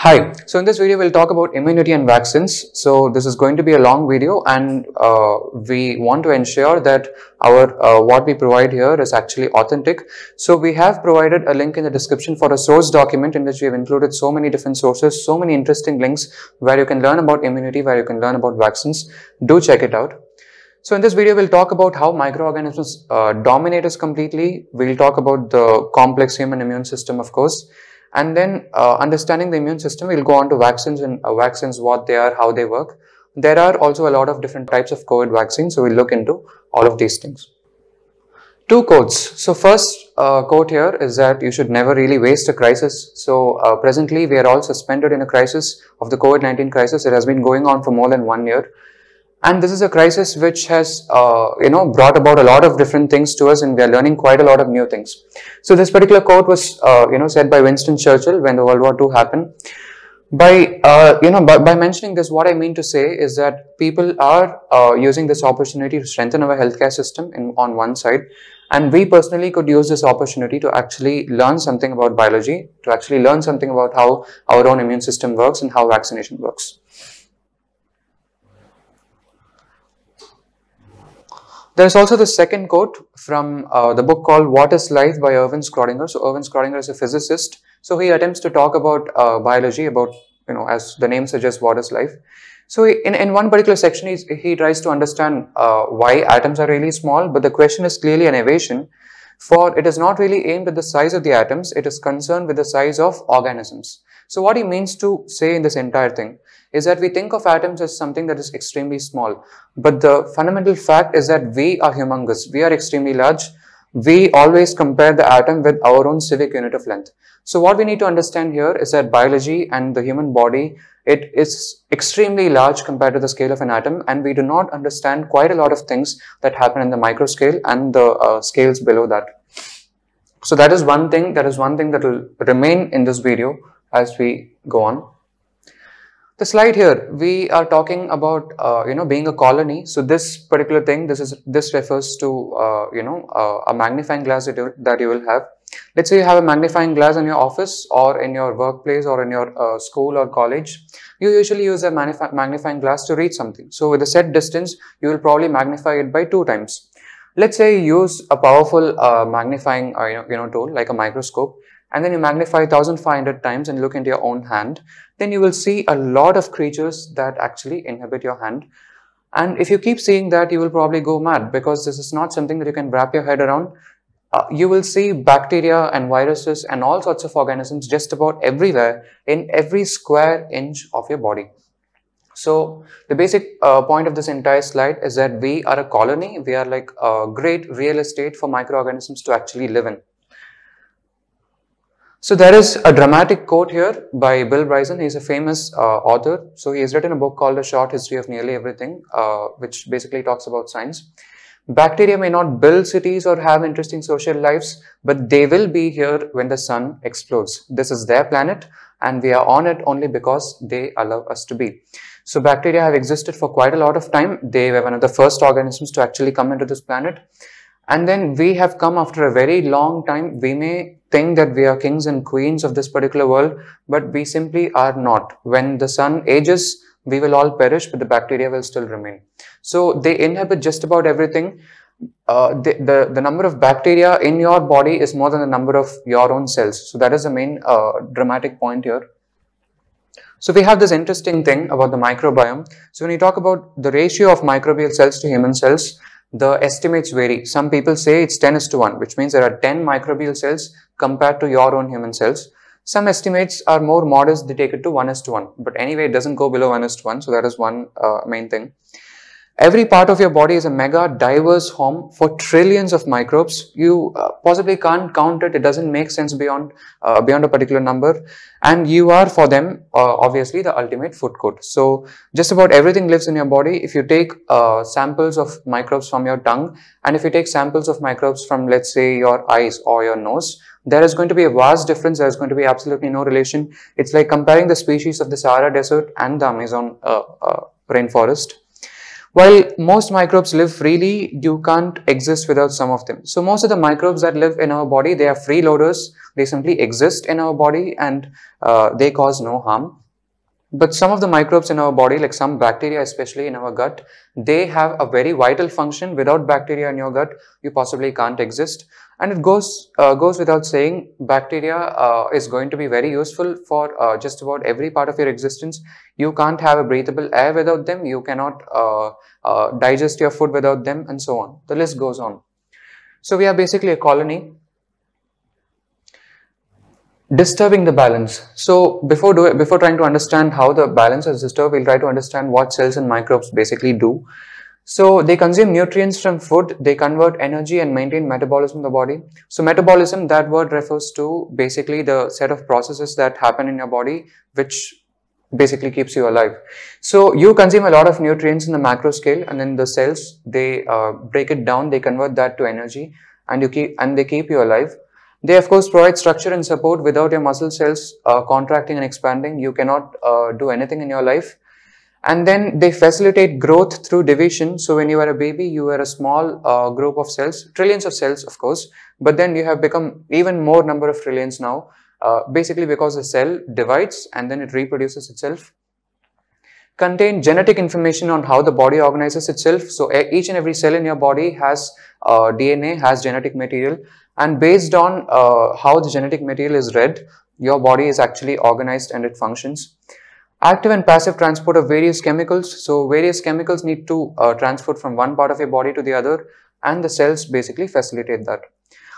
Hi, so in this video we'll talk about immunity and vaccines. So this is going to be a long video, and we want to ensure that our what we provide here is actually authentic. So we have provided a link in the description for a source document in which we have included so many different sources, so many interesting links where you can learn about immunity, where you can learn about vaccines. Do check it out. So in this video we'll talk about how microorganisms dominate us completely. We'll talk about the complex human immune system, of course. And then understanding the immune system, we'll go on to vaccines and vaccines, what they are, how they work. There are also a lot of different types of COVID vaccines, so we'll look into all of these things. Two quotes. So first quote here is that you should never really waste a crisis. So presently we are all suspended in a crisis of the COVID-19 crisis. It has been going on for more than 1 year. And this is a crisis which has, brought about a lot of different things to us, and we are learning quite a lot of new things. So this particular quote was, said by Winston Churchill when the World War II happened. By mentioning this, what I mean to say is that people are using this opportunity to strengthen our healthcare system on one side, and we personally could use this opportunity to actually learn something about biology, to actually learn something about how our own immune system works and how vaccination works. There is also the second quote from the book called What is Life by Erwin Schrödinger. So Erwin Schrödinger is a physicist. So he attempts to talk about biology, about, as the name suggests, what is life. So in one particular section, he tries to understand why atoms are really small, but the question is clearly an evasion, for it is not really aimed at the size of the atoms, it is concerned with the size of organisms. So what he means to say in this entire thing is that we think of atoms as something that is extremely small, but the fundamental fact is that we are humongous, we are extremely large. We always compare the atom with our own civic unit of length. So what we need to understand here is that biology and the human body, it is extremely large compared to the scale of an atom, and we do not understand quite a lot of things that happen in the micro scale and the scales below that. So that is one thing that will remain in this video as we go on. The slide here, we are talking about being a colony. So this particular thing, this refers to a magnifying glass that you will have. Let's say you have a magnifying glass in your office or in your workplace or in your school or college. You usually use a magnifying glass to read something. So with a set distance, you will probably magnify it by 2 times. Let's say you use a powerful magnifying tool like a microscope, and then you magnify 1500 times and look into your own hand. Then you will see a lot of creatures that actually inhabit your hand. And if you keep seeing that, you will probably go mad, because this is not something that you can wrap your head around. You will see bacteria and viruses and all sorts of organisms just about everywhere in every square inch of your body. So the basic point of this entire slide is that we are a colony. We are like a great real estate for microorganisms to actually live in. So there is a dramatic quote here by Bill Bryson. He's a famous author. So he has written a book called A Short History of Nearly Everything, which basically talks about science. Bacteria may not build cities or have interesting social lives, but they will be here when the sun explodes. This is their planet, and we are on it only because they allow us to be. So bacteria have existed for quite a lot of time. They were one of the first organisms to actually come into this planet. And then we have come after a very long time. We may think that we are kings and queens of this particular world, but we simply are not. When the sun ages, we will all perish, but the bacteria will still remain. So they inhabit just about everything. The number of bacteria in your body is more than the number of your own cells. So that is the main dramatic point here. So we have this interesting thing about the microbiome. So when you talk about the ratio of microbial cells to human cells, the estimates vary. Some people say it's 10:1, which means there are 10 microbial cells compared to your own human cells. Some estimates are more modest, they take it to 1:1. But anyway, it doesn't go below 1:1, so that is one main thing. Every part of your body is a mega diverse home for trillions of microbes. You possibly can't count it. It doesn't make sense beyond a particular number. And you are, for them, obviously the ultimate food court. So just about everything lives in your body. If you take samples of microbes from your tongue, and if you take samples of microbes from, let's say, your eyes or your nose, there is going to be a vast difference. There is going to be absolutely no relation. It's like comparing the species of the Sahara Desert and the Amazon rainforest. While most microbes live freely, you can't exist without some of them. So most of the microbes that live in our body, they are freeloaders. They simply exist in our body and they cause no harm. But some of the microbes in our body, like some bacteria, especially in our gut, they have a very vital function. Without bacteria in your gut, you possibly can't exist. And it goes without saying, bacteria is going to be very useful for just about every part of your existence. You can't have a breathable air without them. You cannot digest your food without them, and so on. The list goes on. So we are basically a colony. Disturbing the balance. So before trying to understand how the balance is disturbed, we'll try to understand what cells and microbes basically do. So they consume nutrients from food, they convert energy and maintain metabolism in the body. So metabolism, that word refers to basically the set of processes that happen in your body, which basically keeps you alive. So you consume a lot of nutrients in the macro scale, and then the cells, they break it down, they convert that to energy, and they keep you alive. They of course provide structure and support. Without your muscle cells contracting and expanding, you cannot do anything in your life. And then they facilitate growth through division. So when you are a baby, you are a small group of cells, trillions of cells of course, but then you have become even more number of trillions now, basically because the cell divides and then it reproduces itself. Contain genetic information on how the body organizes itself. So each and every cell in your body has DNA, has genetic material, and based on how the genetic material is read, your body is actually organized and it functions. Active and passive transport of various chemicals. So various chemicals need to transport from one part of your body to the other, and the cells basically facilitate that.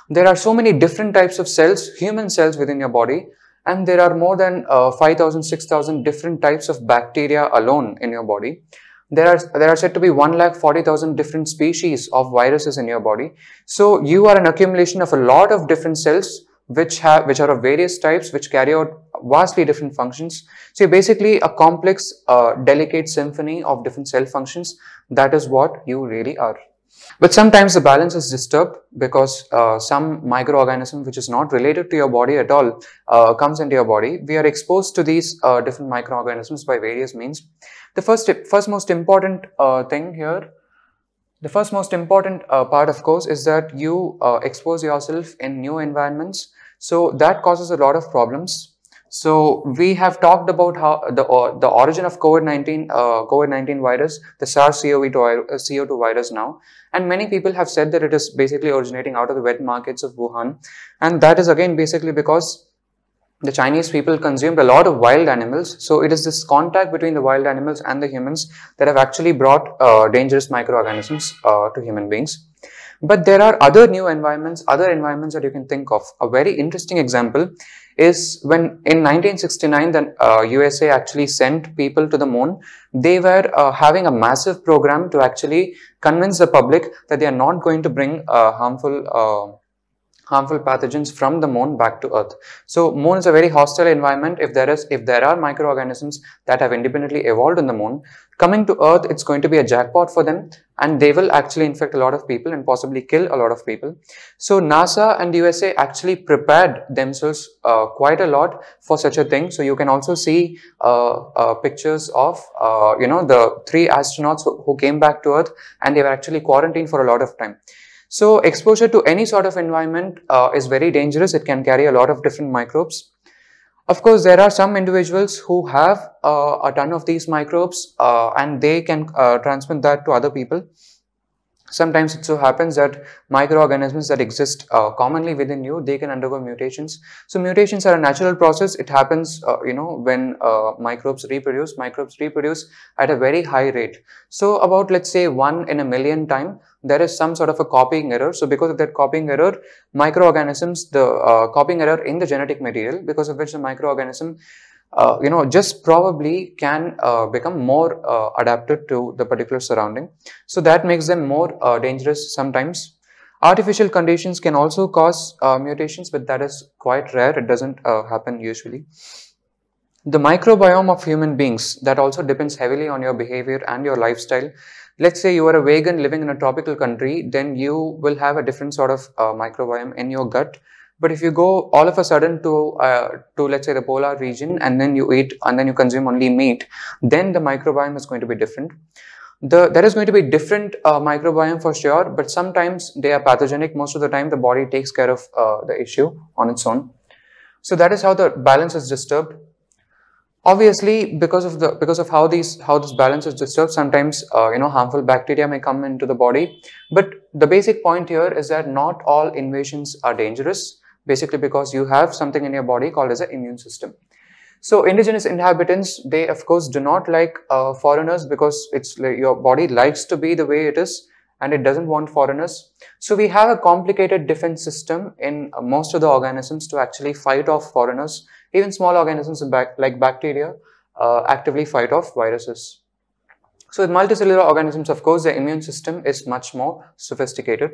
There are so many different types of cells, human cells within your body, and there are more than 5,000, 6,000 different types of bacteria alone in your body. There are said to be 1,40,000 different species of viruses in your body. So you are an accumulation of a lot of different cells which are of various types, which carry out vastly different functions. So you're basically a complex, delicate symphony of different cell functions. That is what you really are. But sometimes the balance is disturbed because some microorganism which is not related to your body at all comes into your body. We are exposed to these different microorganisms by various means. The first most important thing here, the first most important part of course is that you expose yourself in new environments. So that causes a lot of problems. So we have talked about how the origin of COVID-19 virus, the SARS-CoV-2 virus now, and many people have said that it is basically originating out of the wet markets of Wuhan, and that is again basically because the Chinese people consumed a lot of wild animals. So it is this contact between the wild animals and the humans that have actually brought dangerous microorganisms to human beings. But there are other environments that you can think of. A very interesting example is when in 1969 the USA actually sent people to the moon. They were having a massive program to actually convince the public that they are not going to bring harmful pathogens from the moon back to Earth. So moon is a very hostile environment. If there are microorganisms that have independently evolved on the moon, coming to Earth, it's going to be a jackpot for them, and they will actually infect a lot of people and possibly kill a lot of people. So NASA and USA actually prepared themselves quite a lot for such a thing. So you can also see pictures of the 3 astronauts who came back to Earth, and they were actually quarantined for a lot of time. So exposure to any sort of environment is very dangerous. It can carry a lot of different microbes. Of course, there are some individuals who have a ton of these microbes and they can transmit that to other people. Sometimes it so happens that microorganisms that exist commonly within you, they can undergo mutations. So mutations are a natural process. It happens, when microbes reproduce. Microbes reproduce at a very high rate. So about, let's say, 1 in a million time, there is some sort of a copying error. So because of that copying error, microorganisms, the copying error in the genetic material, because of which the microorganism just probably can become more adapted to the particular surrounding. So that makes them more dangerous sometimes. Artificial conditions can also cause mutations, but that is quite rare. It doesn't happen usually. The microbiome of human beings, that also depends heavily on your behavior and your lifestyle. Let's say you are a vegan living in a tropical country, then you will have a different sort of microbiome in your gut. But if you go all of a sudden to let's say the polar region, and then you eat and then you consume only meat, then the microbiome is going to be different. There is going to be different microbiome for sure, but sometimes they are pathogenic. Most of the time the body takes care of the issue on its own. So that is how the balance is disturbed. Obviously, because of how this balance is disturbed, sometimes harmful bacteria may come into the body. But the basic point here is that not all invasions are dangerous, basically because you have something in your body called as an immune system. So indigenous inhabitants, they of course do not like foreigners, because it's like your body likes to be the way it is and it doesn't want foreigners. So we have a complicated defense system in most of the organisms to actually fight off foreigners. Even small organisms like bacteria actively fight off viruses. So with multicellular organisms, of course, the immune system is much more sophisticated.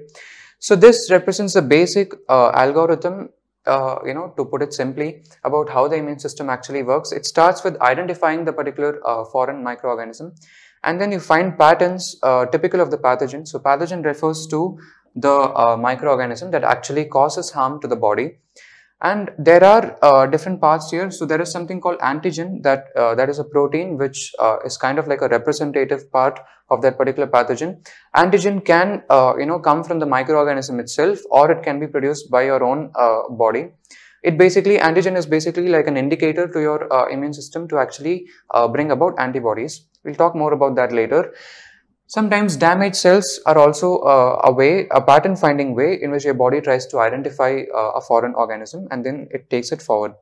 So this represents the basic algorithm, to put it simply, about how the immune system actually works. It starts with identifying the particular foreign microorganism, and then you find patterns typical of the pathogen. So pathogen refers to the microorganism that actually causes harm to the body. And there are different parts here. So there is something called antigen, that is a protein which is kind of like a representative part of that particular pathogen. Antigen can come from the microorganism itself, or it can be produced by your own body. Antigen is basically like an indicator to your immune system to actually bring about antibodies. We'll talk more about that later. Sometimes damaged cells are also a pattern finding way in which your body tries to identify a foreign organism and then it takes it forward.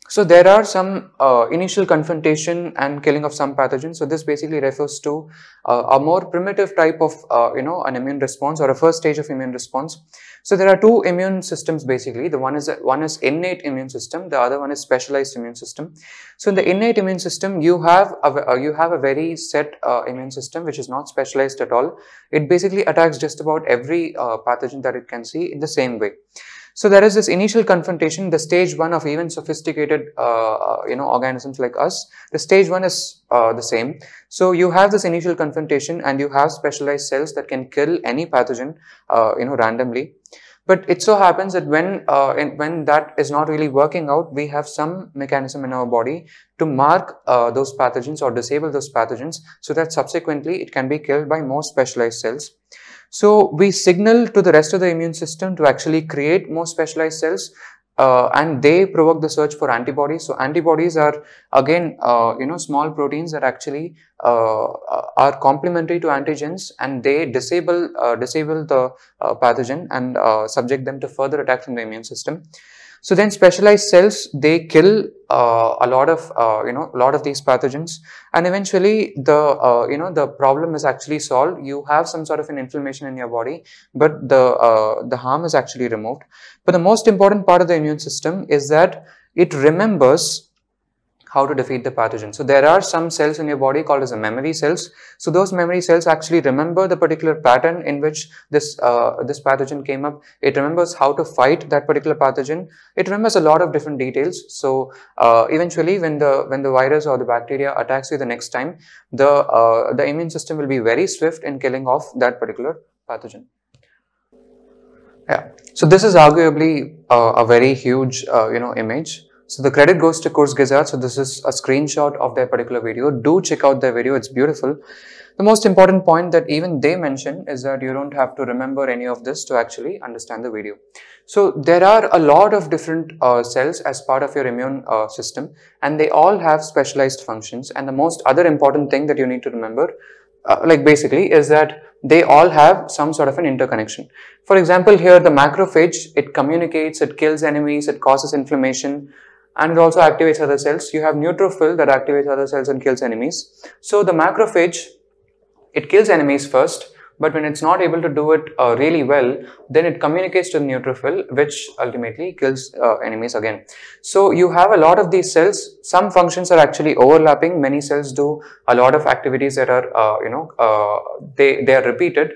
So there are some initial confrontation and killing of some pathogens. So this basically refers to a more primitive type of an immune response, or a first stage of immune response. So there are two immune systems basically. The one is innate immune system. The other one is specialized immune system. So in the innate immune system, you have a very set immune system which is not specialized at all. It basically attacks just about every pathogen that it can see in the same way. So there is this initial confrontation, the stage one of even sophisticated organisms like us. The stage one is the same. So you have this initial confrontation and you have specialized cells that can kill any pathogen randomly. But it so happens that when that is not really working out, we have some mechanism in our body to mark those pathogens or disable those pathogens, so that subsequently it can be killed by more specialized cells. So we signal to the rest of the immune system to actually create more specialized cells, and they provoke the search for antibodies. So antibodies are again small proteins that actually are complementary to antigens, and they disable the pathogen and subject them to further attack from the immune system. So then specialized cells, they kill a lot of these pathogens, and eventually the problem is actually solved. You have some sort of an inflammation in your body, but the harm is actually removed. But the most important part of the immune system is that it remembers how to defeat the pathogen. So there are some cells in your body called as the memory cells. So those memory cells actually remember the particular pattern in which this pathogen came up. It remembers how to fight that particular pathogen. It remembers a lot of different details. So eventually, when the virus or the bacteria attacks you the next time, the immune system will be very swift in killing off that particular pathogen. Yeah. So this is arguably a very huge image. So the credit goes to Kurzgesagt. So this is a screenshot of their particular video. Do check out their video. It's beautiful. The most important point that even they mention is that you don't have to remember any of this to actually understand the video. So there are a lot of different cells as part of your immune system, and they all have specialized functions. And the most other important thing that you need to remember, basically, is that they all have some sort of an interconnection. For example, here the macrophage, it communicates, it kills enemies, it causes inflammation, and it also activates other cells. You have neutrophil that activates other cells and kills enemies. So the macrophage, it kills enemies first, but when it's not able to do it really well, then it communicates to the neutrophil, which ultimately kills enemies again. So you have a lot of these cells. Some functions are actually overlapping. Many cells do a lot of activities that are they are repeated.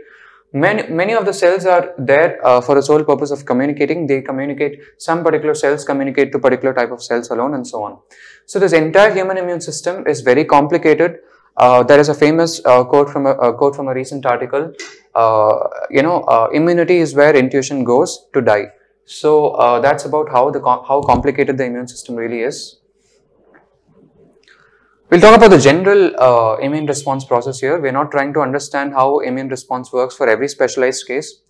Many of the cells are there for the sole purpose of communicating. They communicate, some particular cells communicate to particular type of cells alone, and so on. So this entire human immune system is very complicated. There is a famous quote from a recent article. Immunity is where intuition goes to die. So that's about how complicated the immune system really is. We'll talk about the general immune response process here. We're not trying to understand how immune response works for every specialized case.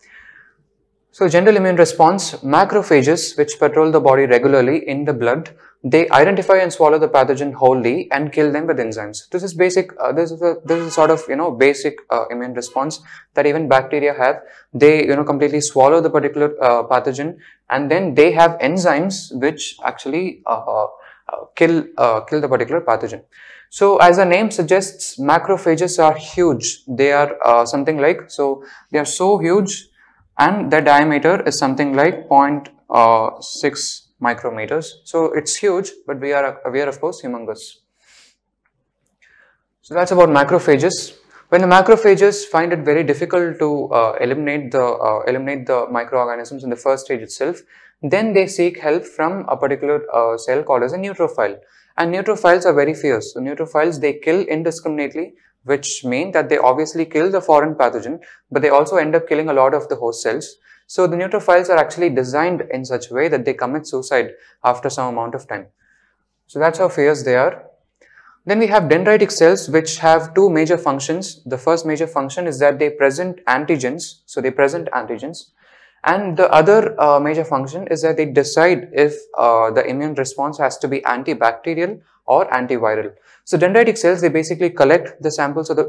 So general immune response, macrophages which patrol the body regularly in the blood, they identify and swallow the pathogen wholly and kill them with enzymes. This is basic, this is sort of, basic immune response that even bacteria have. They, completely swallow the particular pathogen, and then they have enzymes which actually kill the particular pathogen. So as the name suggests, macrophages are huge. They are something like, so they are so huge, and the diameter is something like 0.6 micrometers. So it's huge, but we are of course humongous. So that's about macrophages. When the macrophages find it very difficult to eliminate the microorganisms in the first stage itself, then they seek help from a particular cell called as a neutrophile. And neutrophils are very fierce. So neutrophils, they kill indiscriminately, which mean that they obviously kill the foreign pathogen, but they also end up killing a lot of the host cells. So the neutrophils are actually designed in such a way that they commit suicide after some amount of time. So that's how fierce they are. Then we have dendritic cells which have two major functions. The first major function is that they present antigens. So they present antigens. And the other major function is that they decide if the immune response has to be antibacterial or antiviral. So dendritic cells, they basically collect the samples of the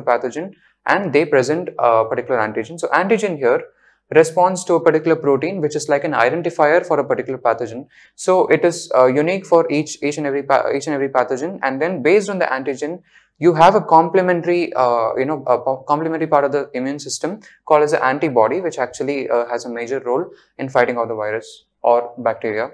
pathogen, and they present a particular antigen. So antigen here responds to a particular protein which is like an identifier for a particular pathogen. So it is unique for each and every pathogen, and then based on the antigen, you have a complementary complementary part of the immune system called as an antibody, which actually has a major role in fighting off the virus or bacteria.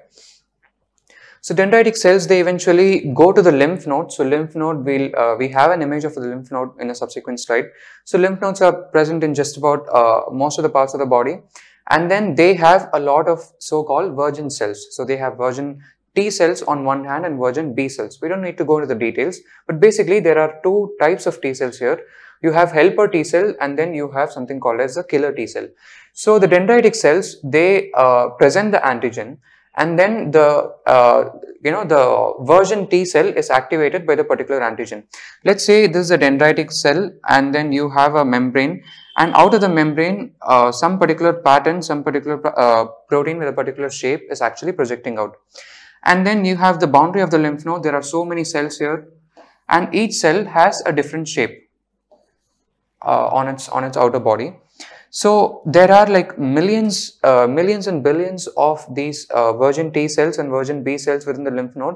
So dendritic cells, they eventually go to the lymph node. So lymph node, we have an image of the lymph node in a subsequent slide. So lymph nodes are present in just about most of the parts of the body, and then they have a lot of so-called virgin cells. So they have virgin T cells on one hand and virgin B cells. We don't need to go into the details, but basically there are two types of T cells here. You have helper T cell, and then you have something called as a killer T cell. So the dendritic cells, they present the antigen, and then the the virgin T cell is activated by the particular antigen. Let's say this is a dendritic cell, and then you have a membrane, and out of the membrane some particular pattern, some particular protein with a particular shape is actually projecting out. And then you have the boundary of the lymph node. There are so many cells here, and each cell has a different shape on its outer body. So there are like millions and billions of these virgin T cells and virgin B cells within the lymph node.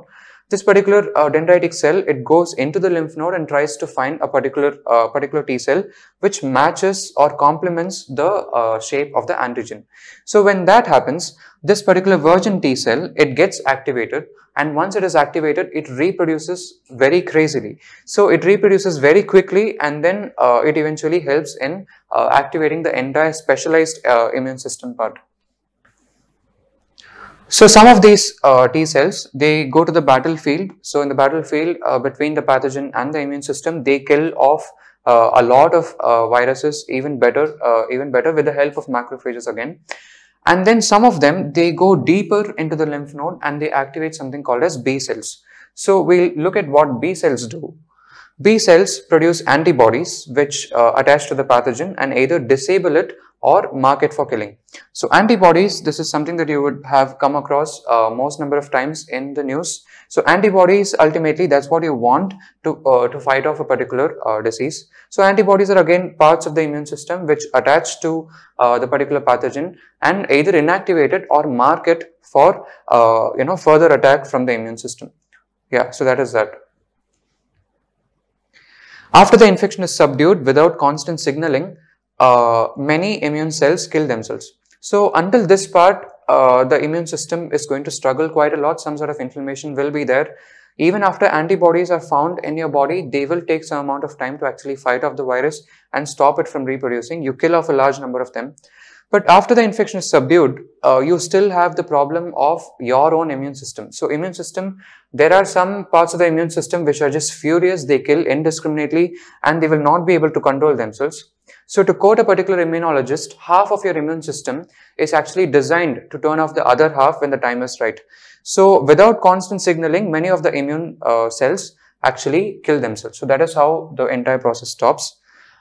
This particular dendritic cell, it goes into the lymph node and tries to find a particular T cell which matches or complements the shape of the antigen. So when that happens, this particular virgin T cell, it gets activated, and once it is activated, it reproduces very crazily. So it reproduces very quickly, and then it eventually helps in activating the entire specialized immune system part. So some of these T cells, they go to the battlefield. So in the battlefield between the pathogen and the immune system, they kill off a lot of viruses even better with the help of macrophages again. And then some of them, they go deeper into the lymph node and they activate something called as B cells. So we'll look at what B cells do. B cells produce antibodies which attach to the pathogen and either disable it or mark it for killing. So antibodies, this is something that you would have come across most number of times in the news. So antibodies, ultimately, that's what you want to fight off a particular disease. So antibodies are again parts of the immune system which attach to the particular pathogen and either inactivate it or mark it for further attack from the immune system. Yeah, so that is that. After the infection is subdued without constant signaling, many immune cells kill themselves. So until this part, the immune system is going to struggle quite a lot. Some sort of inflammation will be there. Even after antibodies are found in your body, they will take some amount of time to actually fight off the virus and stop it from reproducing. You kill off a large number of them. But after the infection is subdued, you still have the problem of your own immune system. So immune system, there are some parts of the immune system which are just furious. They kill indiscriminately and they will not be able to control themselves. So to quote a particular immunologist, half of your immune system is actually designed to turn off the other half when the time is right. So without constant signaling, many of the immune cells actually kill themselves. So that is how the entire process stops.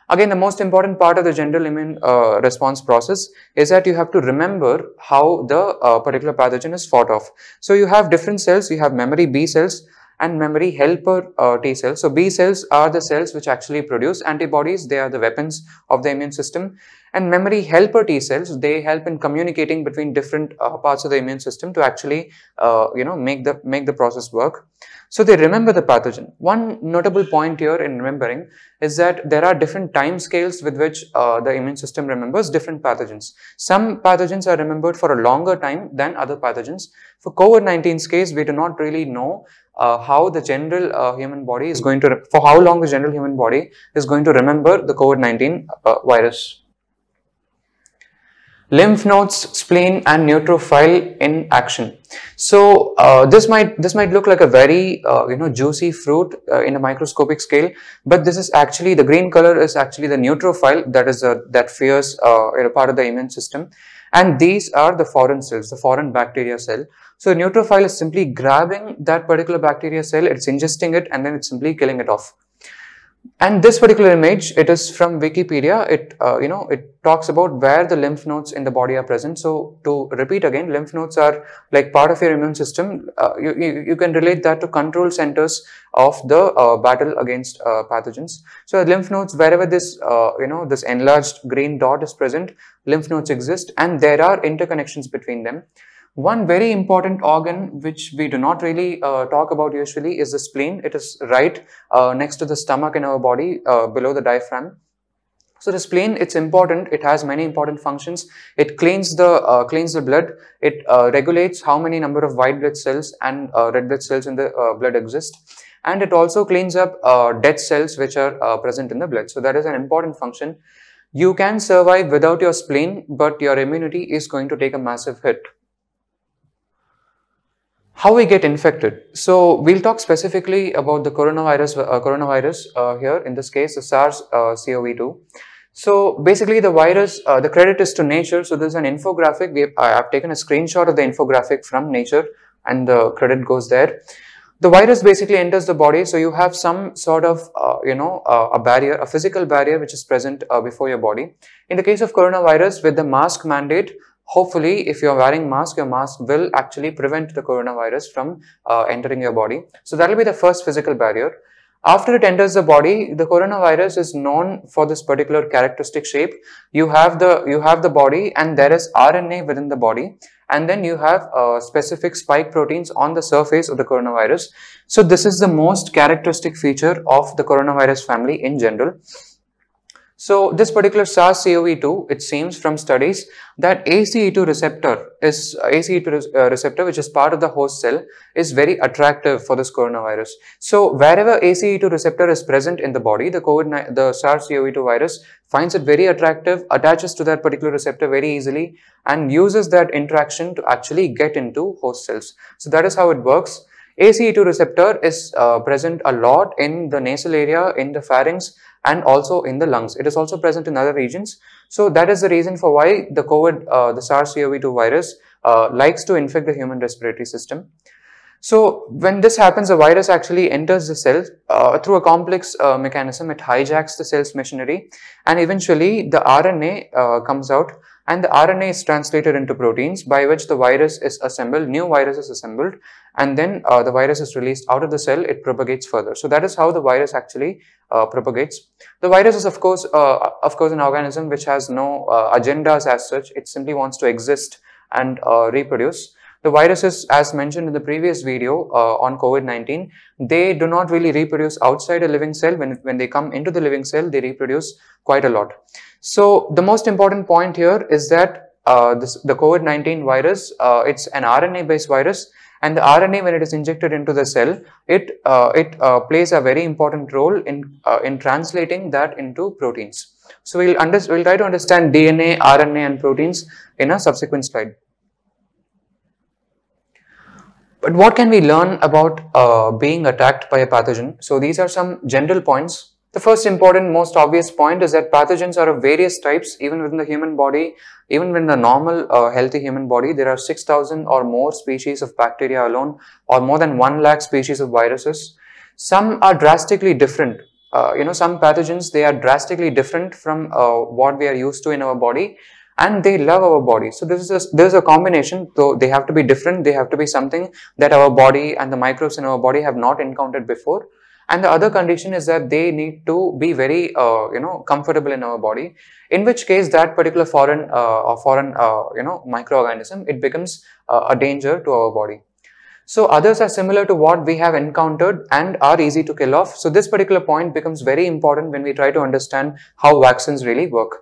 Again, the most important part of the general immune response process is that you have to remember how the particular pathogen is fought off. So you have different cells. You have memory B cells and memory helper T cells. So B cells are the cells which actually produce antibodies. They are the weapons of the immune system. And memory helper T cells, they help in communicating between different parts of the immune system to actually make the process work. So they remember the pathogen. One notable point here in remembering is that there are different time scales with which the immune system remembers different pathogens. Some pathogens are remembered for a longer time than other pathogens. For COVID-19's case, we do not really know how the general human body is going to, for how long the general human body is going to remember the COVID-19 virus. Lymph nodes, spleen, and neutrophile in action. So this might look like a very juicy fruit in a microscopic scale, but this is actually, the green color is actually the neutrophile, that is that fierce part of the immune system, and these are the foreign cells, the foreign bacteria cell. So neutrophile is simply grabbing that particular bacteria cell, it's ingesting it, and then it's simply killing it off. And this particular image, it is from Wikipedia. It talks about where the lymph nodes in the body are present. So to repeat again, lymph nodes are like part of your immune system. You can relate that to control centers of the battle against pathogens. So lymph nodes, wherever this this enlarged green dot is present, lymph nodes exist, and there are interconnections between them. One very important organ which we do not really talk about usually is the spleen. It is right next to the stomach in our body, below the diaphragm. So the spleen, it's important. It has many important functions. It cleans the blood. It regulates how many number of white blood cells and red blood cells in the blood exist. And it also cleans up dead cells which are present in the blood. So that is an important function. You can survive without your spleen, but your immunity is going to take a massive hit. How we get infected. So we'll talk specifically about the coronavirus here, in this case the SARS-CoV-2. So basically the virus, the credit is to Nature. So there's an infographic. I have taken a screenshot of the infographic from Nature, and the credit goes there. The virus basically enters the body. So you have some sort of a barrier, a physical barrier which is present before your body. In the case of coronavirus, with the mask mandate, hopefully, if you're wearing mask, your mask will actually prevent the coronavirus from entering your body. So that will be the first physical barrier. After it enters the body, the coronavirus is known for this particular characteristic shape. You have the body, and there is RNA within the body, and then you have specific spike proteins on the surface of the coronavirus. So this is the most characteristic feature of the coronavirus family in general. So this particular SARS-CoV-2, it seems from studies that ACE2 receptor, which is part of the host cell, is very attractive for this coronavirus. So wherever ACE2 receptor is present in the body, the SARS-CoV-2 virus finds it very attractive, attaches to that particular receptor very easily, and uses that interaction to actually get into host cells. So that is how it works. ACE2 receptor is present a lot in the nasal area, in the pharynx, and also in the lungs. It is also present in other regions. So that is the reason for why the SARS-CoV-2 virus likes to infect the human respiratory system. So when this happens, the virus actually enters the cell through a complex mechanism. It hijacks the cell's machinery, and eventually the RNA comes out, and the RNA is translated into proteins, by which the virus is assembled, new virus is assembled, and then the virus is released out of the cell. It propagates further. So that is how the virus actually propagates. The virus is of course an organism which has no agendas as such. It simply wants to exist and reproduce. The viruses, as mentioned in the previous video on COVID-19, they do not really reproduce outside a living cell. When they come into the living cell, they reproduce quite a lot. So the most important point here is that the COVID-19 virus, it's an RNA-based virus, and the RNA, when it is injected into the cell, it plays a very important role in translating that into proteins. So we'll try to understand DNA, RNA, and proteins in a subsequent slide. But what can we learn about being attacked by a pathogen? So these are some general points. The first important, most obvious point is that pathogens are of various types, even within the human body. Even within the normal healthy human body, there are 6,000 or more species of bacteria alone, or more than 1 lakh species of viruses. Some are drastically different. Some pathogens, they are drastically different from what we are used to in our body, and they love our body. So this is a combination. So they have to be different. They have to be something that our body and the microbes in our body have not encountered before. And the other condition is that they need to be very comfortable in our body, in which case that particular foreign microorganism, it becomes a danger to our body. So others are similar to what we have encountered and are easy to kill off. So this particular point becomes very important when we try to understand how vaccines really work.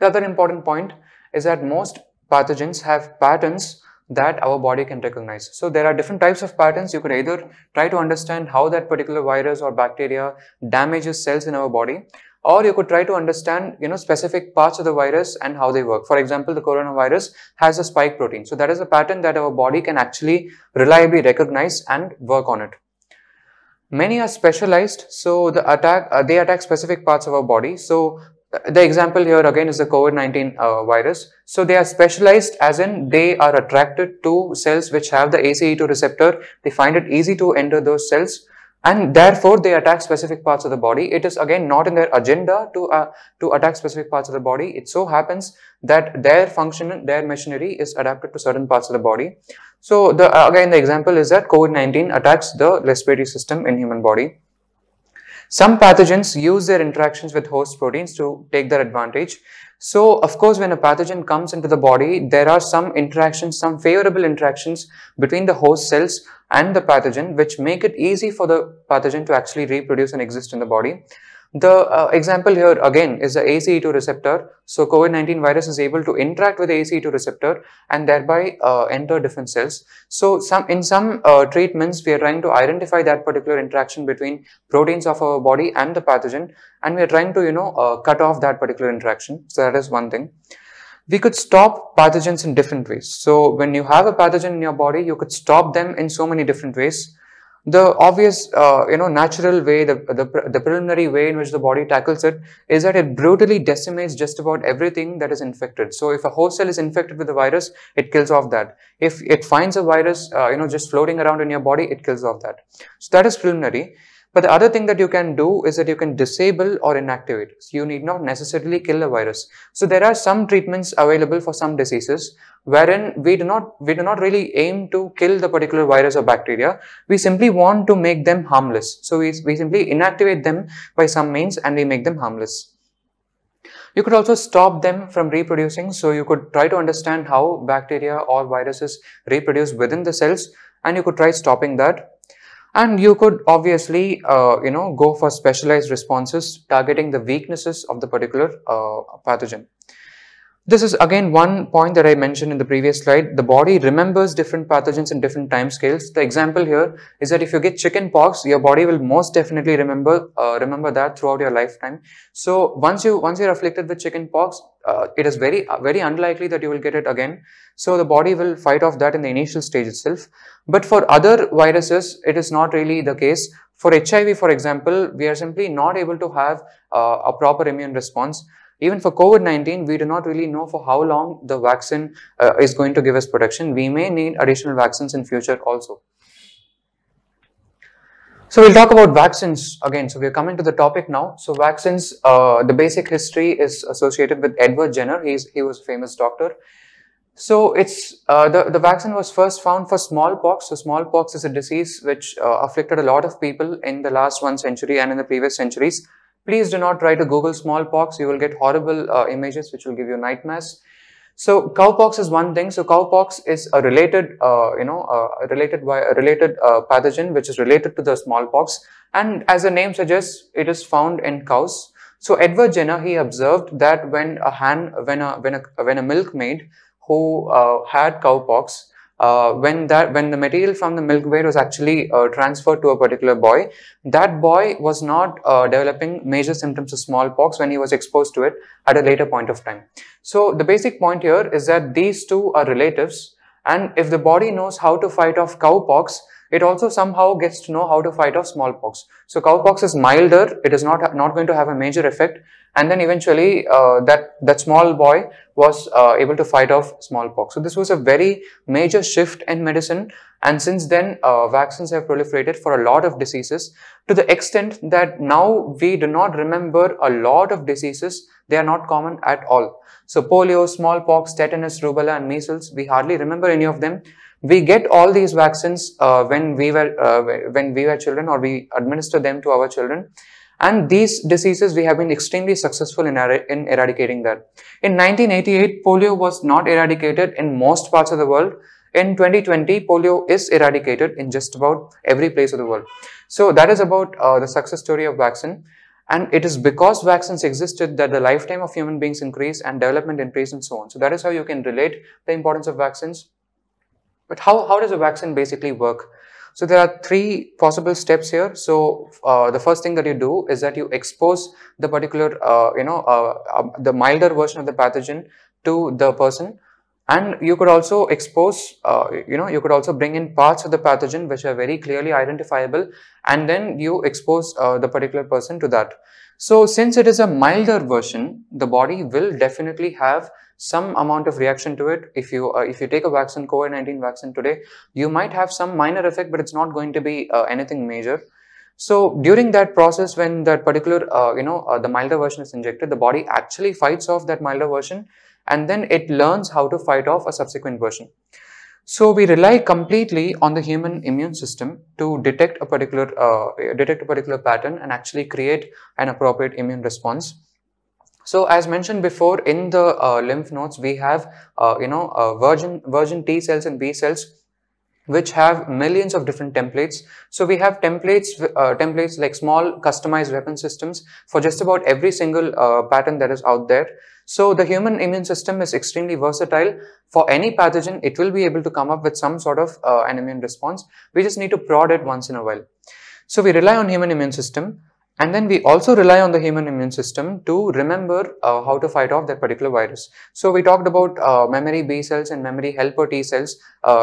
The other important point is that most pathogens have patterns that our body can recognize. So there are different types of patterns. You could either try to understand how that particular virus or bacteria damages cells in our body, or you could try to understand, specific parts of the virus and how they work. For example, the coronavirus has a spike protein. So that is a pattern that our body can actually reliably recognize and work on it. Many are specialized, so they attack specific parts of our body. So the example here again is the COVID-19 virus. So they are specialized, as in they are attracted to cells which have the ACE2 receptor. They find it easy to enter those cells, and therefore they attack specific parts of the body. It is again not in their agenda to attack specific parts of the body. It so happens that their function, their machinery is adapted to certain parts of the body. So again the example is that COVID-19 attacks the respiratory system in human body. Some pathogens use their interactions with host proteins to take their advantage. So, of course, when a pathogen comes into the body, there are some interactions, some favorable interactions between the host cells and the pathogen, which make it easy for the pathogen to actually reproduce and exist in the body. The example here again is the ACE2 receptor. So COVID-19 virus is able to interact with the ACE2 receptor and thereby enter different cells. So in some treatments, we are trying to identify that particular interaction between proteins of our body and the pathogen, and we are trying to cut off that particular interaction. So that is one thing. We could stop pathogens in different ways. So when you have a pathogen in your body, you could stop them in so many different ways. The obvious, natural way, the preliminary way in which the body tackles it is that it brutally decimates just about everything that is infected. So if a host cell is infected with the virus, it kills off that. If it finds a virus, just floating around in your body, it kills off that. So that is preliminary. But the other thing that you can do is that you can disable or inactivate. So you need not necessarily kill the virus. So there are some treatments available for some diseases wherein we do not really aim to kill the particular virus or bacteria. We simply want to make them harmless. So we simply inactivate them by some means and we make them harmless. You could also stop them from reproducing. So you could try to understand how bacteria or viruses reproduce within the cells, and you could try stopping that. And you could obviously, go for specialized responses targeting the weaknesses of the particular pathogen. This is again one point that I mentioned in the previous slide. The body remembers different pathogens in different time scales. The example here is that if you get chicken pox, your body will most definitely remember that throughout your lifetime. So once you're afflicted with chicken pox, it is very unlikely that you will get it again. So the body will fight off that in the initial stage itself. But for other viruses, it is not really the case. For HIV, for example, we are simply not able to have a proper immune response. Even for COVID-19, we do not really know for how long the vaccine is going to give us protection. We may need additional vaccines in future also. So we'll talk about vaccines again. So we're coming to the topic now. So vaccines, the basic history is associated with Edward Jenner. He was a famous doctor. So it's the vaccine was first found for smallpox. So smallpox is a disease which afflicted a lot of people in the last 1 century and in the previous centuries. Please do not try to Google smallpox. You will get horrible images which will give you nightmares. So cowpox is one thing. So cowpox is a related pathogen which is related to the smallpox, and as the name suggests, it is found in cows. So Edward Jenner, he observed that when a milkmaid who had cowpox, when the material from the milkmaid was actually transferred to a particular boy, that boy was not developing major symptoms of smallpox when he was exposed to it at a later point of time. So the basic point here is that these two are relatives, and if the body knows how to fight off cowpox, it also somehow gets to know how to fight off smallpox. So cowpox is milder, it is not going to have a major effect, and then eventually that small boy was able to fight off smallpox. So this was a very major shift in medicine, and since then vaccines have proliferated for a lot of diseases, to the extent that now we do not remember a lot of diseases. They are not common at all. So polio, smallpox, tetanus, rubella and measles, we hardly remember any of them. We get all these vaccines when we were children, or we administer them to our children. And these diseases, we have been extremely successful in eradicating that. In 1988, polio was not eradicated in most parts of the world. In 2020, polio is eradicated in just about every place of the world. So that is about the success story of vaccine. And it is because vaccines existed that the lifetime of human beings increased and development increased and so on. So that is how you can relate the importance of vaccines. But how does a vaccine basically work? So there are three possible steps here. So the first thing that you do is that you expose the particular, the milder version of the pathogen to the person. And you could also expose, you could also bring in parts of the pathogen which are very clearly identifiable, and then you expose the particular person to that. So since it is a milder version, the body will definitely have some amount of reaction to it. If you take a vaccine, COVID-19 vaccine today, you might have some minor effect, but it's not going to be anything major. So during that process, when that particular, the milder version is injected, the body actually fights off that milder version, and then it learns how to fight off a subsequent version. So we rely completely on the human immune system to detect a particular pattern and actually create an appropriate immune response. So as mentioned before, in the lymph nodes, we have virgin T cells and B cells, which have millions of different templates. So we have templates like small customized weapon systems for just about every single pattern that is out there. So the human immune system is extremely versatile. For any pathogen, it will be able to come up with some sort of an immune response. We just need to prod it once in a while. So we rely on human immune system. And then we also rely on the human immune system to remember how to fight off that particular virus. So we talked about memory B cells and memory helper T cells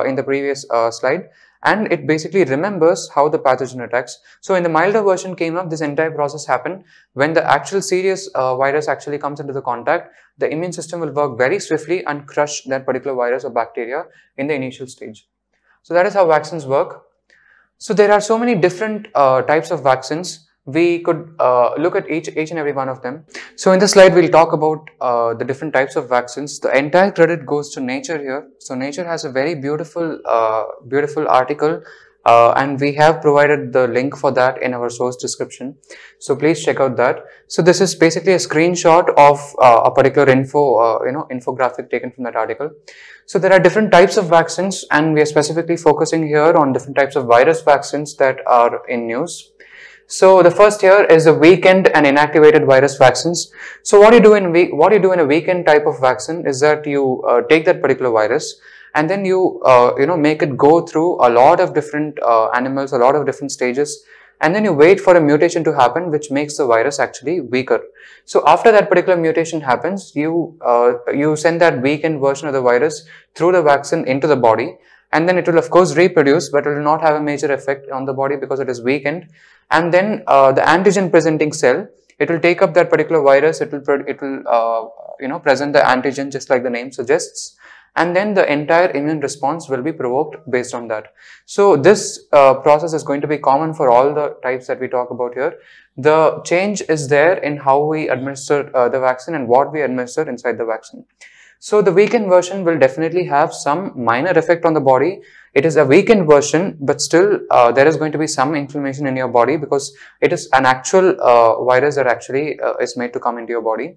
in the previous slide. And it basically remembers how the pathogen attacks. So in the milder version came up, this entire process happened. When the actual serious virus actually comes into the contact, the immune system will work very swiftly and crush that particular virus or bacteria in the initial stage. So that is how vaccines work. So there are so many different types of vaccines. We could look at each and every one of them. So in this slide, we'll talk about the different types of vaccines. The entire credit goes to Nature here. So Nature has a very beautiful article, and we have provided the link for that in our source description. So please check out that. So this is basically a screenshot of a particular infographic taken from that article. So there are different types of vaccines, and we are specifically focusing here on different types of virus vaccines that are in news. So the first here is the weakened and inactivated virus vaccines. So what you do in a weakened type of vaccine is that you take that particular virus, and then you make it go through a lot of different animals, a lot of different stages, and then you wait for a mutation to happen which makes the virus actually weaker. So after that particular mutation happens, you send that weakened version of the virus through the vaccine into the body. And then it will of course reproduce, but it will not have a major effect on the body because it is weakened. And then the antigen presenting cell, it will take up that particular virus. It will present the antigen just like the name suggests. And then the entire immune response will be provoked based on that. So this process is going to be common for all the types that we talk about here. The change is there in how we administer the vaccine and what we administer inside the vaccine. So the weakened version will definitely have some minor effect on the body. It is a weakened version, but still there is going to be some inflammation in your body because it is an actual virus that actually is made to come into your body.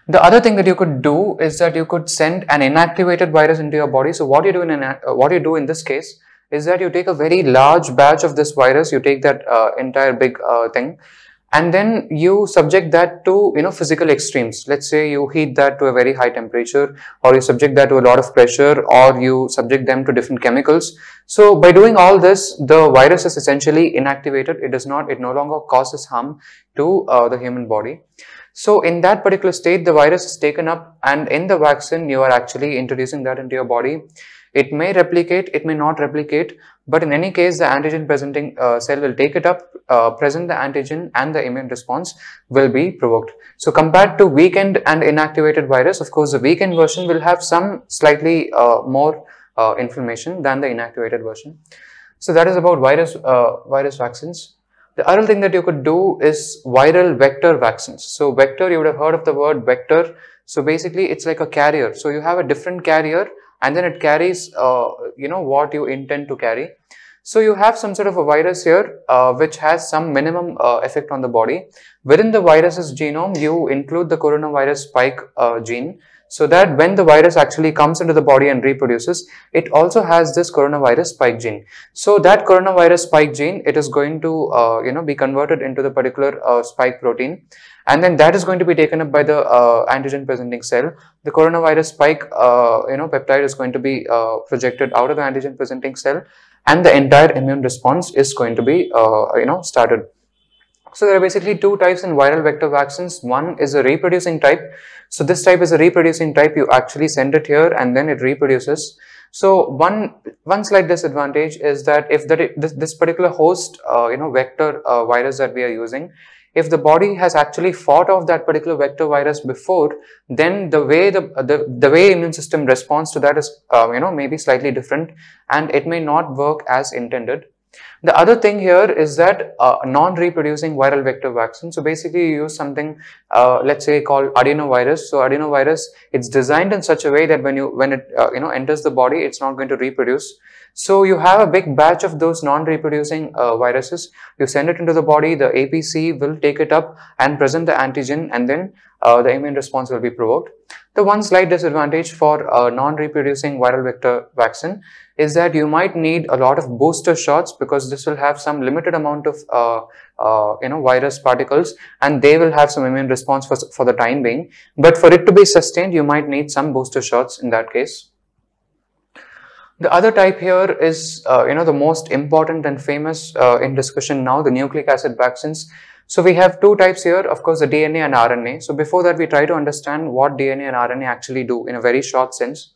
The other thing that you could do is that you could send an inactivated virus into your body. So what you do in this case is that you take a very large batch of this virus, you take that entire big thing, and then you subject that to physical extremes. Let's say you heat that to a very high temperature, or you subject that to a lot of pressure, or you subject them to different chemicals. So by doing all this, the virus is essentially inactivated. It no longer causes harm to the human body. So in that particular state, the virus is taken up, and in the vaccine, you are actually introducing that into your body. It may replicate, it may not replicate, But in any case, the antigen presenting cell will take it up, present the antigen, and the immune response will be provoked. So compared to weakened and inactivated virus, of course, the weakened version will have some slightly more inflammation than the inactivated version. So that is about virus vaccines. The other thing that you could do is viral vector vaccines. So vector, you would have heard of the word vector. So basically, it's like a carrier. So you have a different carrier, and then it carries, what you intend to carry. So you have some sort of a virus here, which has some minimum effect on the body. Within the virus's genome, you include the coronavirus spike gene, so that when the virus actually comes into the body and reproduces, it also has this coronavirus spike gene. So that coronavirus spike gene, it is going to be converted into the particular spike protein, and then that is going to be taken up by the antigen presenting cell. The coronavirus spike peptide is going to be projected out of the antigen presenting cell, and the entire immune response is going to be started. So there are basically two types in viral vector vaccines. One is a reproducing type. So this type is a reproducing type. You actually send it here and then it reproduces. So one slight disadvantage is that if this particular host vector virus that we are using, if the body has actually fought off that particular vector virus before, then the way the way immune system responds to that is maybe slightly different, and it may not work as intended. The other thing here is that non-reproducing viral vector vaccine. So basically you use something let's say called adenovirus. So adenovirus, it's designed in such a way that when it enters the body, it's not going to reproduce. So you have a big batch of those non-reproducing viruses. You send it into the body, the APC will take it up and present the antigen, and then the immune response will be provoked. The one slight disadvantage for non-reproducing viral vector vaccine is that you might need a lot of booster shots, because this will have some limited amount of virus particles, and they will have some immune response for the time being. But for it to be sustained, you might need some booster shots in that case. The other type here is the most important and famous in discussion now, the nucleic acid vaccines. So we have two types here, of course, the DNA and RNA. So before that, we try to understand what DNA and RNA actually do in a very short sense.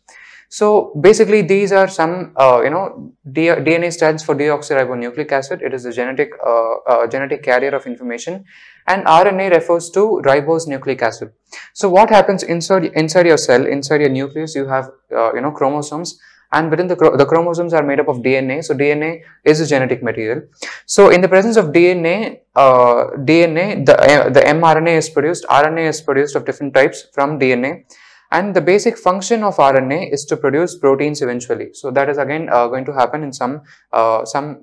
So basically, these are some, DNA stands for deoxyribonucleic acid. It is a genetic carrier of information, and RNA refers to ribose nucleic acid. So what happens inside your cell, inside your nucleus, you have chromosomes, and within the chromosomes are made up of DNA. So DNA is a genetic material. So in the presence of DNA, the mRNA is produced. RNA is produced of different types from DNA. And the basic function of RNA is to produce proteins eventually. So that is again going to happen in some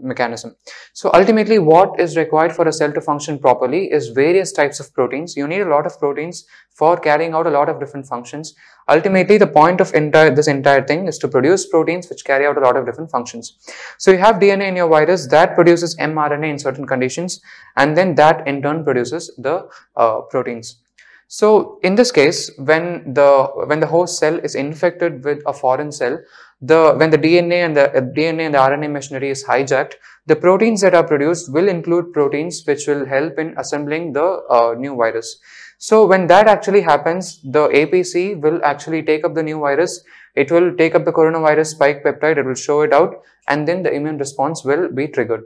mechanism. So ultimately, what is required for a cell to function properly is various types of proteins. You need a lot of proteins for carrying out a lot of different functions. Ultimately, the point of this entire thing is to produce proteins which carry out a lot of different functions. So you have DNA in your virus that produces mRNA in certain conditions, and then that in turn produces the proteins. So in this case, when the host cell is infected with a foreign cell, when the DNA and the RNA machinery is hijacked, the proteins that are produced will include proteins which will help in assembling the new virus. So when that actually happens, the APC will actually take up the new virus. It will take up the coronavirus spike peptide. It will show it out, and then the immune response will be triggered.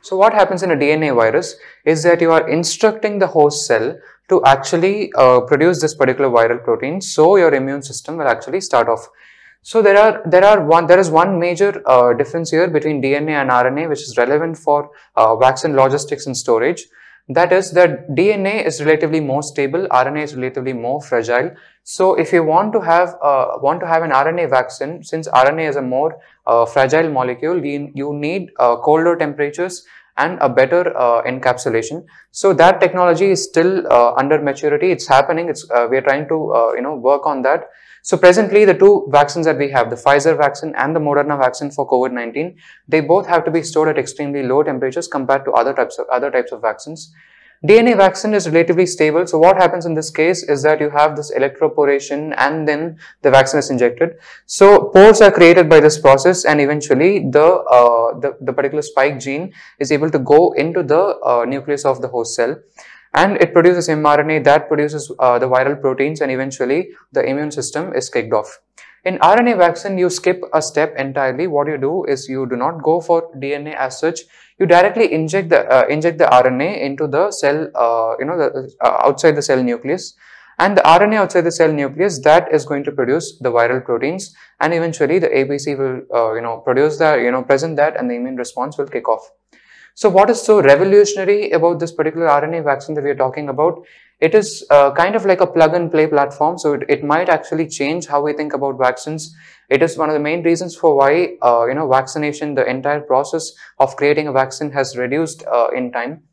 So what happens in a DNA virus is that you are instructing the host cell to actually produce this particular viral protein, so your immune system will actually start off. So there is one major difference here between DNA and RNA, which is relevant for vaccine logistics and storage. That is that DNA is relatively more stable, RNA is relatively more fragile. So if you want to have an RNA vaccine, since RNA is a more fragile molecule, you need colder temperatures and a better encapsulation. So that technology is still under maturity. It's happening. We are trying to work on that. So presently, the two vaccines that we have, the Pfizer vaccine and the Moderna vaccine for COVID-19, they both have to be stored at extremely low temperatures compared to other types of vaccines. DNA vaccine is relatively stable. So what happens in this case is that you have this electroporation and then the vaccine is injected. So pores are created by this process, and eventually the particular spike gene is able to go into the nucleus of the host cell, and it produces mRNA that produces the viral proteins, and eventually the immune system is kicked off. In RNA vaccine, you skip a step entirely. What you do is you do not go for DNA as such. You directly inject the RNA into the cell, outside the cell nucleus, and the RNA outside the cell nucleus, that is going to produce the viral proteins, and eventually the APC will produce that, present that, and the immune response will kick off. So what is so revolutionary about this particular RNA vaccine that we are talking about? It is kind of like a plug and play platform. So it might actually change how we think about vaccines. It is one of the main reasons for why, vaccination, the entire process of creating a vaccine has reduced in time.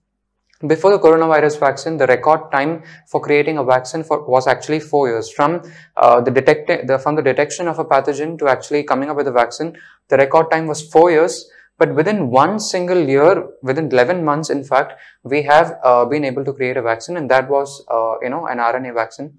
Before the coronavirus vaccine, the record time for creating a vaccine was actually 4 years. From the detection of a pathogen to actually coming up with a vaccine, the record time was 4 years. But within one single year, within 11 months, in fact, we have been able to create a vaccine, and that was, an RNA vaccine.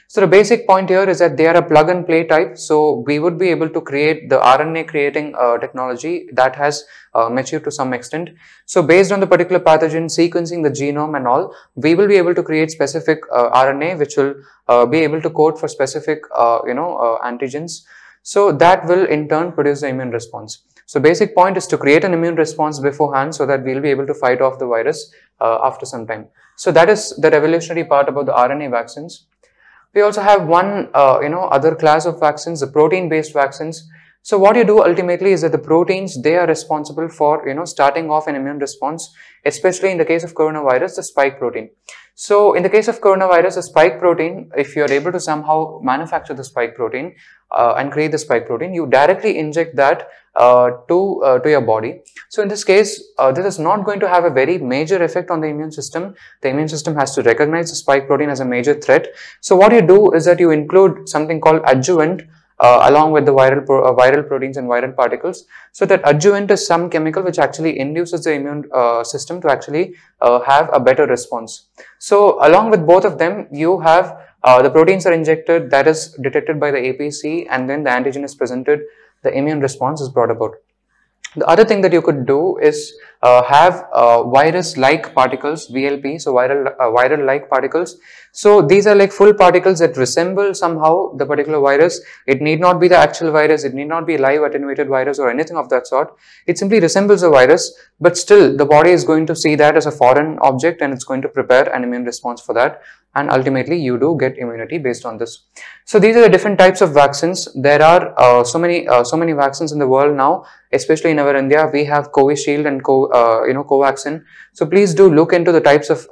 So the basic point here is that they are a plug and play type. So we would be able to create the RNA creating technology that has matured to some extent. So based on the particular pathogen, sequencing the genome and all, we will be able to create specific RNA, which will be able to code for specific, antigens. So that will in turn produce the immune response. So basic point is to create an immune response beforehand so that we'll be able to fight off the virus after some time. So that is the revolutionary part about the RNA vaccines. We also have one, other class of vaccines, the protein-based vaccines. So what you do ultimately is that the proteins, they are responsible for, starting off an immune response, especially in the case of coronavirus, the spike protein. So in the case of coronavirus, the spike protein, if you are able to somehow manufacture the spike protein and create the spike protein, you directly inject that to your body. So in this case, this is not going to have a very major effect on the immune system. The immune system has to recognize the spike protein as a major threat. So what you do is that you include something called adjuvant along with the viral proteins and viral particles. So that adjuvant is some chemical which actually induces the immune system to actually have a better response. So along with both of them, you have the proteins are injected, that is detected by the APC, and then the antigen is presented, the immune response is brought about. The other thing that you could do is have virus-like particles, VLP, so viral-like particles. So these are like full particles that resemble somehow the particular virus. It need not be the actual virus, it need not be a live attenuated virus or anything of that sort. It simply resembles a virus, but still the body is going to see that as a foreign object and it's going to prepare an immune response for that. And ultimately you do get immunity based on this. So these are the different types of vaccines. There are so many vaccines in the world now, especially in our India. We have Covishield and Covaxin. So please do look into the types of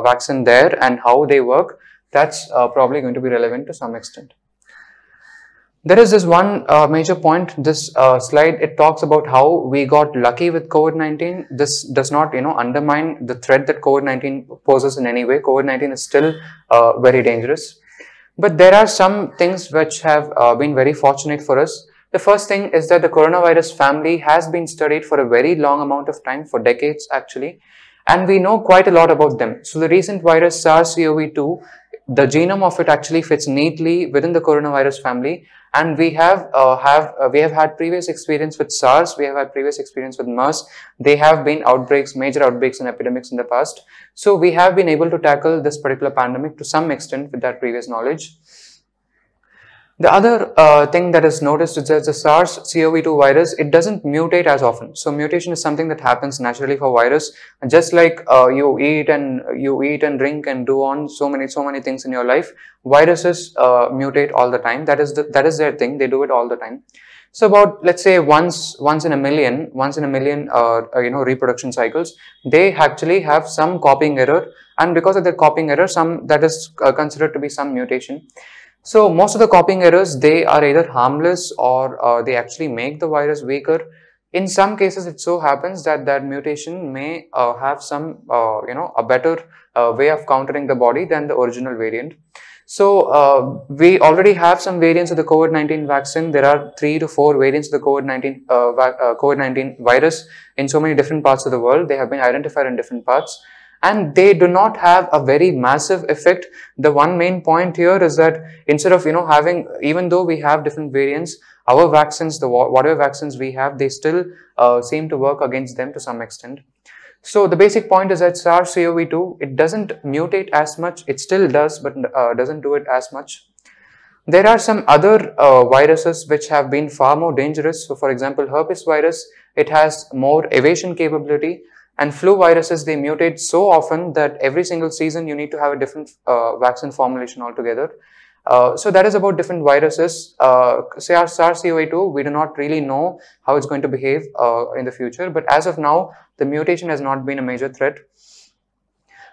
vaccine there and how they work. That's probably going to be relevant to some extent. There is this one major point, this slide, it talks about how we got lucky with COVID-19. This does not, undermine the threat that COVID-19 poses in any way. COVID-19 is still very dangerous. But there are some things which have been very fortunate for us. The first thing is that the coronavirus family has been studied for a very long amount of time, for decades actually, and we know quite a lot about them. So the recent virus SARS-CoV-2, the genome of it actually fits neatly within the coronavirus family. And we have had previous experience with SARS, we have had previous experience with MERS. They have been outbreaks, major outbreaks and epidemics in the past. So we have been able to tackle this particular pandemic to some extent with that previous knowledge. The other thing that is noticed is that the SARS-CoV-2 virus, it doesn't mutate as often. So mutation is something that happens naturally for virus. Just like you eat and drink and do on so many things in your life, viruses mutate all the time. That is their thing. They do it all the time. So about, let's say, once in a million reproduction cycles, they actually have some copying error, and because of that copying error, that is considered to be some mutation. So most of the copying errors, they are either harmless or they actually make the virus weaker. In some cases, it so happens that mutation may have some, a better way of countering the body than the original variant. So we already have some variants of the COVID-19 vaccine. There are 3 to 4 variants of the COVID-19 virus in so many different parts of the world. They have been identified in different parts, and they do not have a very massive effect. The one main point here is that instead of having, even though we have different variants, our vaccines, whatever vaccines we have, they still seem to work against them to some extent. So the basic point is that SARS-CoV-2, it doesn't mutate as much. It still does, but doesn't do it as much. There are some other viruses which have been far more dangerous. So for example, herpes virus, it has more evasion capability, and flu viruses, they mutate so often that every single season you need to have a different vaccine formulation altogether. So that is about different viruses. Say our SARS-CoV-2, we do not really know how it's going to behave in the future, but as of now, the mutation has not been a major threat.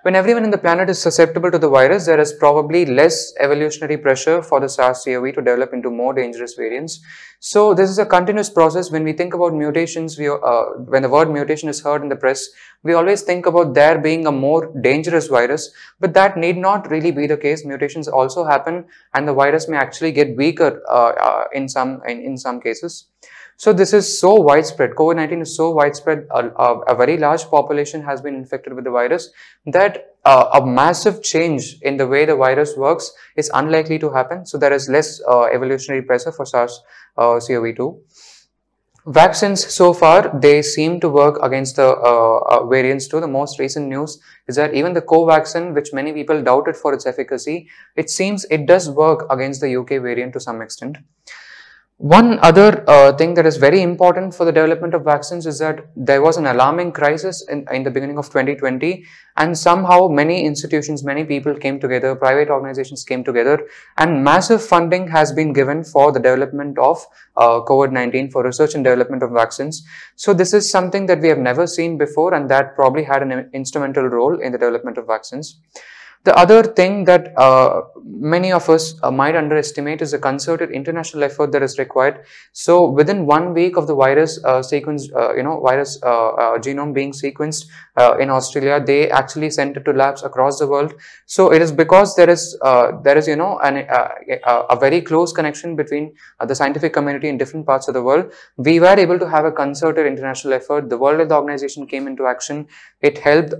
When everyone in the planet is susceptible to the virus, there is probably less evolutionary pressure for the SARS-CoV to develop into more dangerous variants. So this is a continuous process. When we think about mutations, when the word mutation is heard in the press, we always think about there being a more dangerous virus, but that need not really be the case. Mutations also happen, and the virus may actually get weaker in some cases. So this is so widespread. COVID-19 is so widespread. A very large population has been infected with the virus that a massive change in the way the virus works is unlikely to happen. So there is less evolutionary pressure for SARS-CoV-2. Vaccines so far, they seem to work against the variants too. The most recent news is that even the Covaxin, which many people doubted for its efficacy, it seems it does work against the UK variant to some extent. One other thing that is very important for the development of vaccines is that there was an alarming crisis in the beginning of 2020, and somehow many institutions, many people came together, private organizations came together, and massive funding has been given for the development of COVID-19, for research and development of vaccines. So this is something that we have never seen before, and that probably had an instrumental role in the development of vaccines. The other thing that many of us might underestimate is the concerted international effort that is required. So within 1 week of the virus genome being sequenced in Australia, they actually sent it to labs across the world. So it is because there is a very close connection between the scientific community in different parts of the world. We were able to have a concerted international effort. The World Health Organization came into action. It helped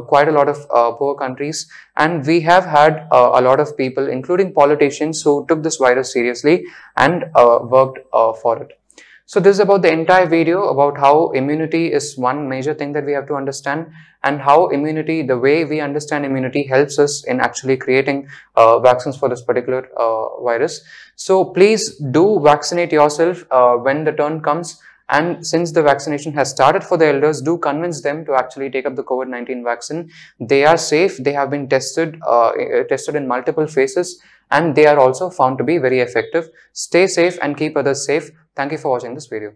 quite a lot of poor countries. And we have had a lot of people, including politicians, who took this virus seriously and worked for it. So this is about the entire video about how immunity is one major thing that we have to understand, and how immunity, the way we understand immunity, helps us in actually creating vaccines for this particular virus. So please do vaccinate yourself when the turn comes. And since the vaccination has started for the elders, do convince them to actually take up the COVID-19 vaccine. They are safe. They have been tested in multiple phases, and they are also found to be very effective. Stay safe and keep others safe. Thank you for watching this video.